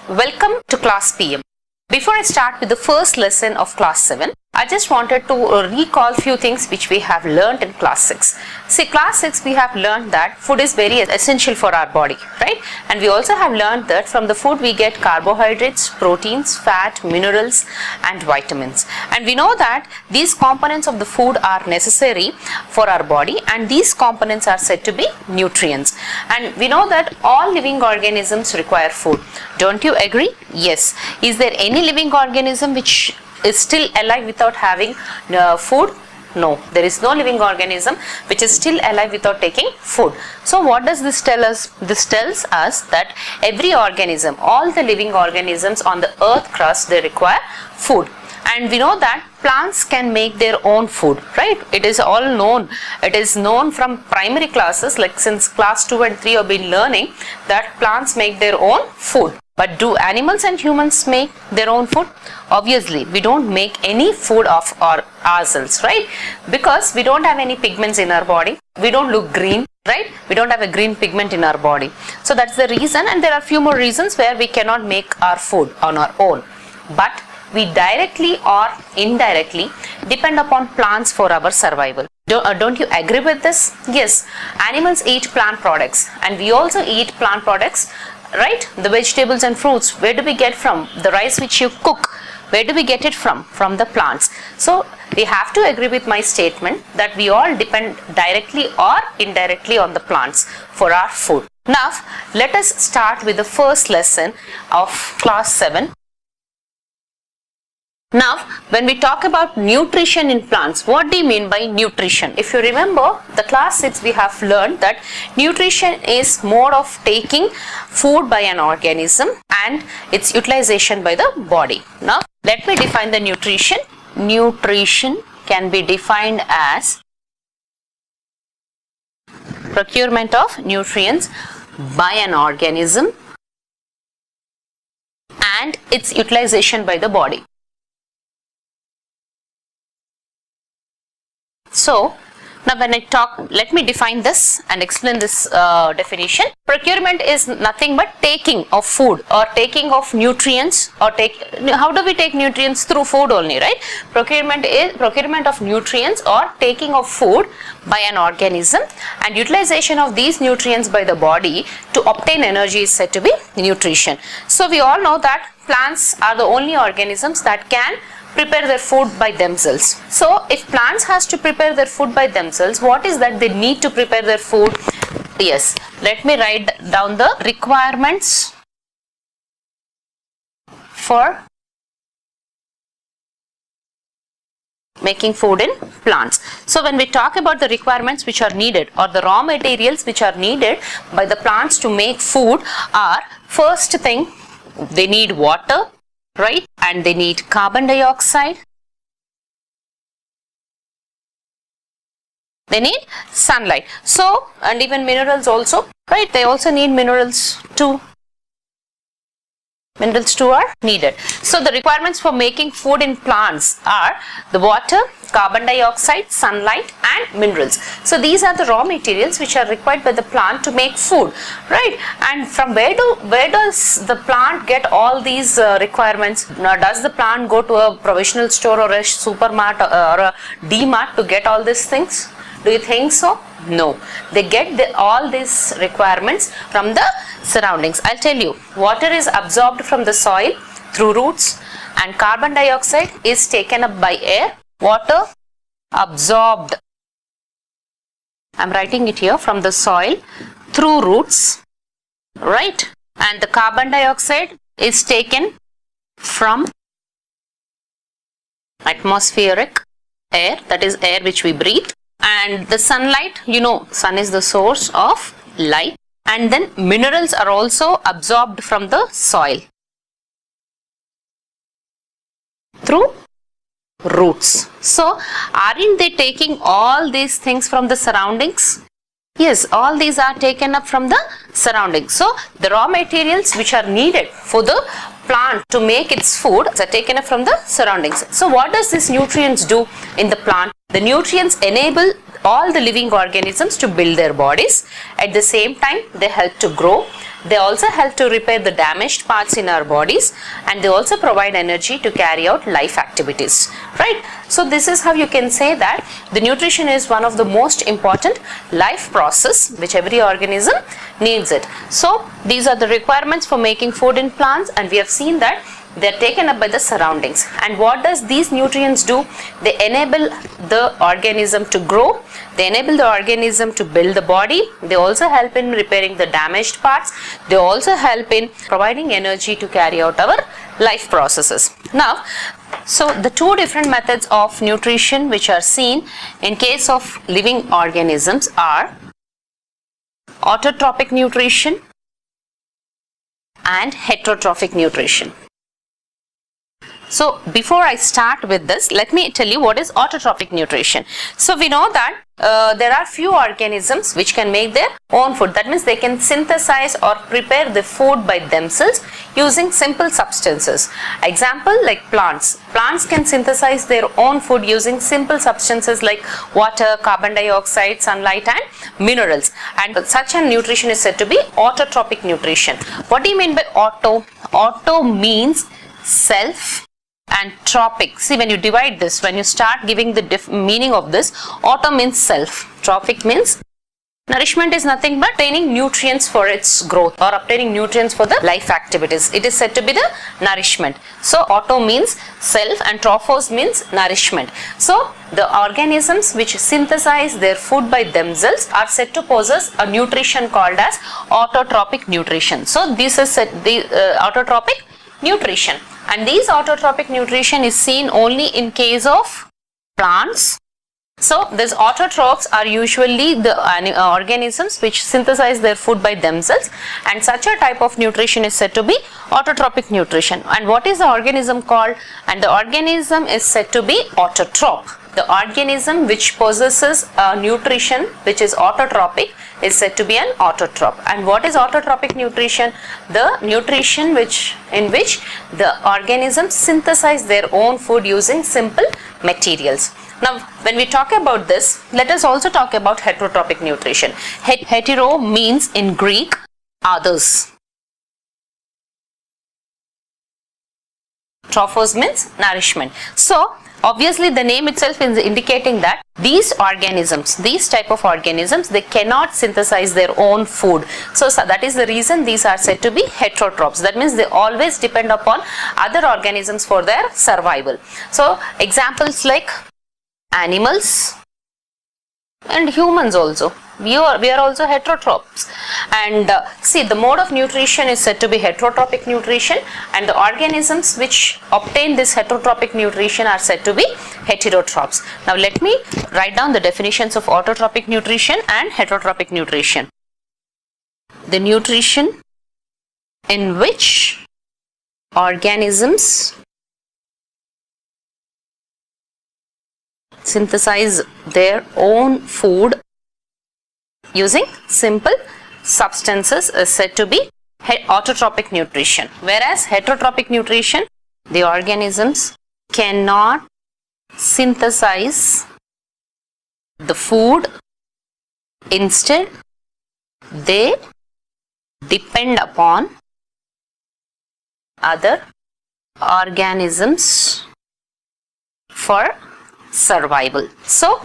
Welcome to class PM. Before I start with the first lesson of class 7, I just wanted to recall few things which we have learned in class 6. See, class 6 we have learned that food is very essential for our body, right? And we also have learned that from the food we get carbohydrates, proteins, fat, minerals and vitamins. And we know that these components of the food are necessary for our body, and these components are said to be nutrients. And we know that all living organisms require food. Don't you agree? Yes. Is there any living organism which is still alive without having food? No, there is no living organism which is still alive without taking food. So what does this tell us? This tells us that every organism, all the living organisms on the earth crust, they require food. And we know that plants can make their own food, right? It is all known. It is known from primary classes, like since class 2 and 3 have been learning that plants make their own food. But do animals and humans make their own food? Obviously, we don't make any food of ourselves, right? Because we don't have any pigments in our body. We don't look green, right? We don't have a green pigment in our body. So that's the reason, and there are few more reasons where we cannot make our food on our own. But we directly or indirectly depend upon plants for our survival. Don't you agree with this? Yes, animals eat plant products, and we also eat plant products, right? The vegetables and fruits, where do we get from? The rice which you cook, where do we get it from? From the plants. So we have to agree with my statement that we all depend directly or indirectly on the plants for our food. Now let us start with the first lesson of class 7. Now, when we talk about nutrition in plants, what do you mean by nutrition? If you remember, the class 6 we have learned that nutrition is mode of taking food by an organism and its utilization by the body. Now, let me define the nutrition. Nutrition can be defined as procurement of nutrients by an organism and its utilization by the body. So, now when I talk, let me define this and explain this definition. Procurement is nothing but taking of food or taking of nutrients, or how do we take nutrients? Through food only, right? Procurement is procurement of nutrients or taking of food by an organism, and utilization of these nutrients by the body to obtain energy is said to be nutrition. So we all know that plants are the only organisms that can prepare their food by themselves. So if plants has to prepare their food by themselves, what is that they need to prepare their food? Yes, let me write down the requirements for making food in plants. So when we talk about the requirements which are needed, or the raw materials which are needed by the plants to make food, are first thing, they need water, right? And they need carbon dioxide. They need sunlight. So, and even minerals also, right? They also need minerals too. Minerals too are needed. So the requirements for making food in plants are the water, carbon dioxide, sunlight and minerals. So these are the raw materials which are required by the plant to make food, right? And from where does the plant get all these requirements? Now, does the plant go to a provisional store or a supermart or a D-mart to get all these things? Do you think so? No. They get all these requirements from the surroundings. I'll tell you, water is absorbed from the soil through roots, and carbon dioxide is taken up by air. Water absorbed, I'm writing it here, from the soil through roots, right? And the carbon dioxide is taken from atmospheric air, that is air which we breathe. And the sunlight, you know, sun is the source of light. And then minerals are also absorbed from the soil through roots. So, aren't they taking all these things from the surroundings? Yes, all these are taken up from the surroundings. So, the raw materials which are needed for the plant to make its food are taken up from the surroundings. So, what does these nutrients do in the plant? The nutrients enable all the living organisms to build their bodies. At the same time, they help to grow They also help to repair the damaged parts in our bodies, and they also provide energy to carry out life activities, right? So this is how you can say that the nutrition is one of the most important life process which every organism needs it. So these are the requirements for making food in plants, and we have seen that they are taken up by the surroundings. And what does these nutrients do? They enable the organism to grow, they enable the organism to build the body, they also help in repairing the damaged parts, they also help in providing energy to carry out our life processes. Now, so the two different methods of nutrition which are seen in case of living organisms are autotrophic nutrition and heterotrophic nutrition. So before I start with this, let me tell you what is autotrophic nutrition. So we know that there are few organisms which can make their own food. That means they can synthesize or prepare the food by themselves using simple substances. Example like plants. Plants can synthesize their own food using simple substances like water, carbon dioxide, sunlight and minerals. And such a nutrition is said to be autotrophic nutrition. What do you mean by auto? Auto means self, and trophic. See, when you divide this, when you start giving the meaning of this, auto means self, trophic means nourishment is nothing but obtaining nutrients for its growth or obtaining nutrients for the life activities. It is said to be the nourishment. So auto means self and trophos means nourishment. So the organisms which synthesize their food by themselves are said to possess a nutrition called as autotrophic nutrition. So this is the autotrophic nutrition. And these autotrophic nutrition is seen only in case of plants. So these autotrophs are usually the organisms which synthesize their food by themselves, and such a type of nutrition is said to be autotrophic nutrition. And what is the organism called? And the organism is said to be autotroph. The organism which possesses a nutrition which is autotrophic is said to be an autotroph. And what is autotrophic nutrition? The nutrition in which the organisms synthesize their own food using simple materials. Now, when we talk about this, let us also talk about heterotrophic nutrition. Hetero means in Greek others. Trophos means nourishment. So, obviously the name itself is indicating that these organisms, these type of organisms, they cannot synthesize their own food. So that is the reason these are said to be heterotrophs. That means they always depend upon other organisms for their survival. So examples like animals and humans also. We are also heterotrophs. And see, the mode of nutrition is said to be heterotrophic nutrition, and the organisms which obtain this heterotrophic nutrition are said to be heterotrophs. Now let me write down the definitions of autotrophic nutrition and heterotrophic nutrition. The nutrition in which organisms synthesize their own food using simple substances is said to be autotrophic nutrition. Whereas heterotrophic nutrition, the organisms cannot synthesize the food, instead they depend upon other organisms for survival. So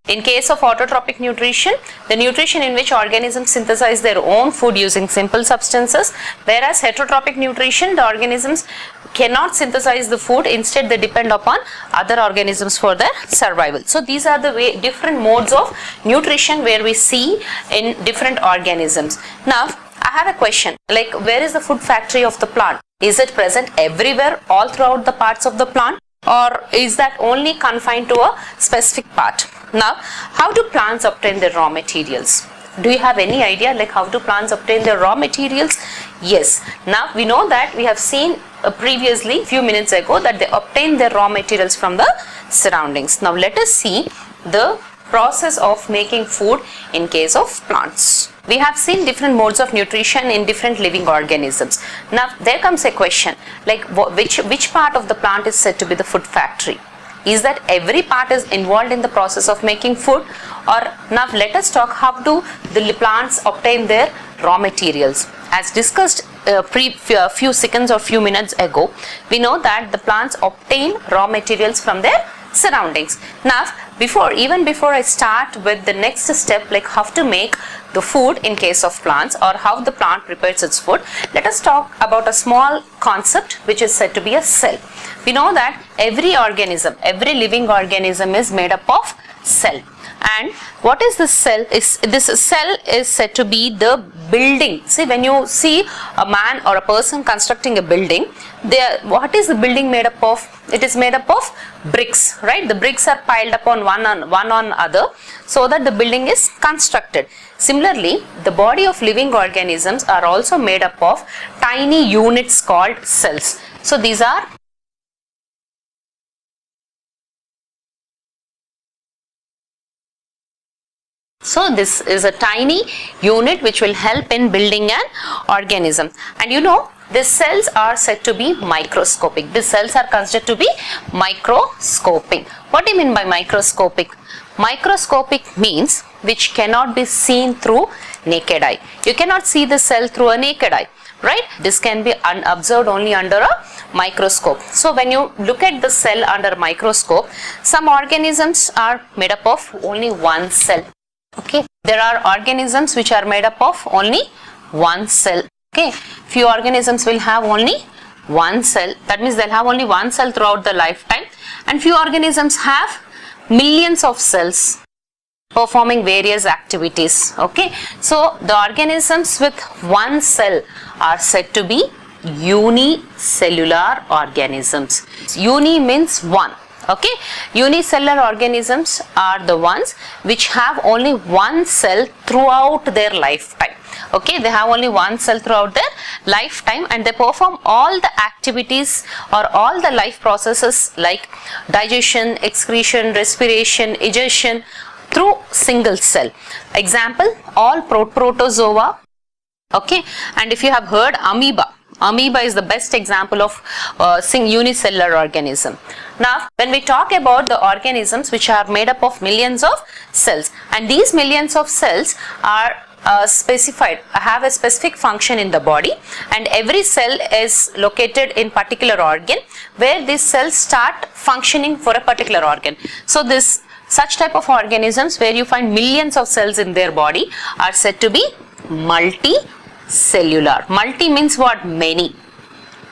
in case of autotrophic nutrition, the nutrition in which organisms synthesize their own food using simple substances, whereas heterotrophic nutrition, the organisms cannot synthesize the food, instead they depend upon other organisms for their survival. So these are the different modes of nutrition where we see in different organisms. Now I have a question, like, where is the food factory of the plant? Is it present everywhere, all throughout the parts of the plant? Or is that only confined to a specific part? Now, how do plants obtain their raw materials? Do you have any idea, like, how do plants obtain their raw materials? Yes. Now we know that we have seen previously, few minutes ago, that they obtain their raw materials from the surroundings. Now let us see the process of making food in case of plants. We have seen different modes of nutrition in different living organisms. Now there comes a question, like, which part of the plant is said to be the food factory? Is that every part is involved in the process of making food? Or now let us talk, how do the plants obtain their raw materials? as discussed few seconds or few minutes ago, we know that the plants obtain raw materials from their surroundings. Now, even before I start with the next step, like how to make the food in case of plants or how the plant prepares its food, let us talk about a small concept which is said to be a cell. We know that every organism, every living organism is made up of cell. And what is this cell? This cell is said to be the building. See, when you see a man or a person constructing a building, what is the building made up of? It is made up of bricks, right? The bricks are piled upon one on other so that the building is constructed. Similarly, the body of living organisms are also made up of tiny units called cells. So these are So this is a tiny unit which will help in building an organism. And you know, these cells are said to be microscopic. These cells are considered to be microscopic. What do you mean by microscopic? Microscopic means which cannot be seen through naked eye. You cannot see the cell through a naked eye, right? This can be observed only under a microscope. So when you look at the cell under a microscope, some organisms are made up of only one cell. Okay, there are organisms which are made up of only one cell. Okay, few organisms will have only one cell. That means they'll have only one cell throughout the lifetime, and few organisms have millions of cells performing various activities. Okay, so the organisms with one cell are said to be unicellular organisms. Uni means one. Okay, unicellular organisms are the ones which have only one cell throughout their lifetime. Okay, they have only one cell throughout their lifetime, and they perform all the activities or all the life processes like digestion, excretion, respiration, egestion through single cell. Example, all protozoa. Okay, and if you have heard amoeba, amoeba is the best example of unicellular organism. Now, when we talk about the organisms which are made up of millions of cells, and these millions of cells are specified, have a specific function in the body, and every cell is located in particular organ where these cells start functioning for a particular organ. So such type of organisms where you find millions of cells in their body are said to be multicellular. Multi means what? Many.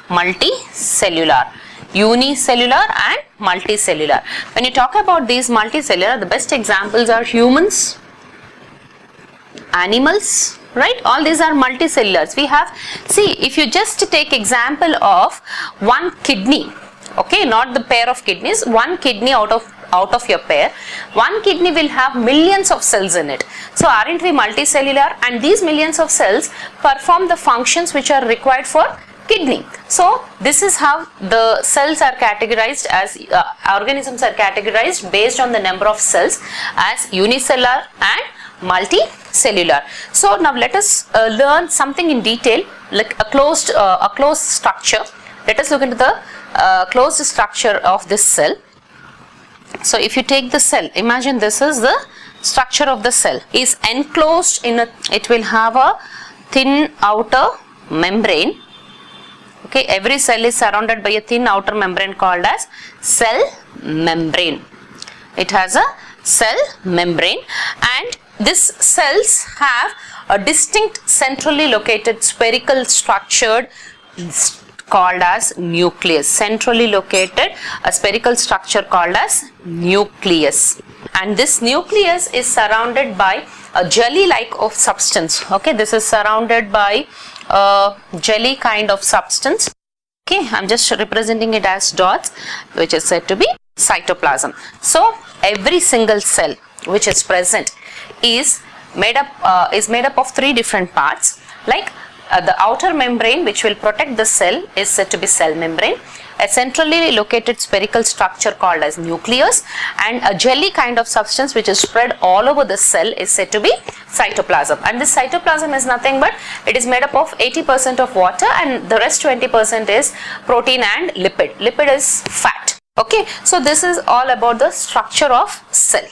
Multicellular. Unicellular and multicellular. When you talk about these multicellular, the best examples are humans, animals, right? All these are multicellulars. We have, see, if you just take example of one kidney, okay, not the pair of kidneys, one kidney out of your pair, one kidney will have millions of cells in it. So aren't we multicellular? And these millions of cells perform the functions which are required for kidney. So this is how the cells are categorized as organisms are categorized based on the number of cells as unicellular and multicellular. So now let us learn something in detail, like a closed structure. Let us look into the closed structure of this cell. So if you take the cell, imagine this is the structure of the cell. Is enclosed in it will have a thin outer membrane. Okay, every cell is surrounded by a thin outer membrane called as cell membrane. It has a cell membrane, and these cells have a distinct centrally located spherical structured called as nucleus. Centrally located a spherical structure called as nucleus, and this nucleus is surrounded by a jelly like of substance. Okay, this is surrounded by a jelly kind of substance. Okay, I'm just representing it as dots, which is said to be cytoplasm. So every single cell which is present is made up of three different parts, like the outer membrane which will protect the cell is said to be cell membrane, a centrally located spherical structure called as nucleus, and a jelly kind of substance which is spread all over the cell is said to be cytoplasm. And this cytoplasm is nothing but it is made up of 80% of water, and the rest 20% is protein and lipid. Lipid is fat. Okay, so this is all about the structure of cell.